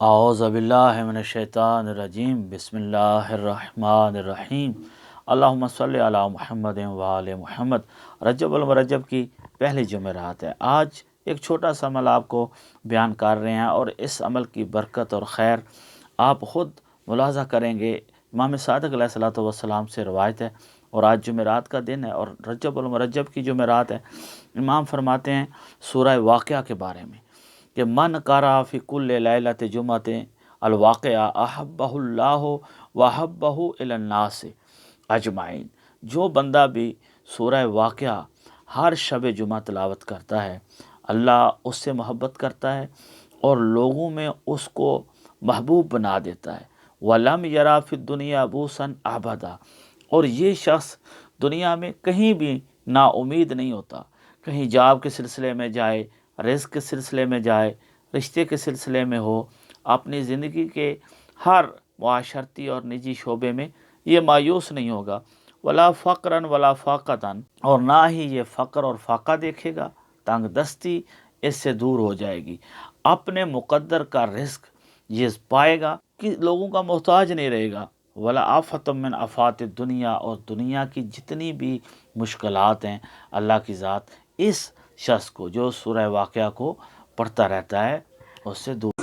اعوذ باللہ من الشیطان الرجیم بسم اللہ الرحمن الرحیم اللہم صلی علی محمد وآل محمد۔ رجب المرجب کی پہلی جمعرات ہے۔ آج ایک چھوٹا سا عمل آپ کو بیان کر رہے ہیں، اور اس عمل کی برکت اور خیر آپ خود ملاحظہ کریں گے۔ امام صادق علیہ الصلوۃ والسلام سے روایت ہے، اور آج جمعرات کا دن ہے اور رجب المرجب کی جمعرات ہے۔ امام فرماتے ہیں سورہ واقعہ کے بارے میں کہ من قرأ فی کل لیلۃ جمعۃ الواقعہ احبہ اللہ واحبہ الی الناس اجمعین۔ جو بندہ بھی سورہ واقعہ ہر شب جمعہ تلاوت کرتا ہے، اللہ اس سے محبت کرتا ہے اور لوگوں میں اس کو محبوب بنا دیتا ہے۔ وَلَمْ يَرَى فِي الدُّنْيَا بُؤْسًا أَبَدًا۔ اور یہ شخص دنیا میں کہیں بھی نا امید نہیں ہوتا، کہیں جاب کے سلسلے میں جائے، رزق کے سلسلے میں جائے، رشتے کے سلسلے میں ہو، اپنی زندگی کے ہر معاشرتی اور نجی شعبے میں یہ مایوس نہیں ہوگا۔ ولا فقراً ولا فاقتاً، اور نہ ہی یہ فقر اور فاقہ دیکھے گا، تنگ دستی اس سے دور ہو جائے گی۔ اپنے مقدر کا رزق یہ پائے گا کہ لوگوں کا محتاج نہیں رہے گا۔ ولا آفۃ من آفات الدنیا، اور دنیا کی جتنی بھی مشکلات ہیں، اللہ کی ذات اس شخص کو جو سورہ واقعہ کو پڑھتا رہتا ہے اس سے دور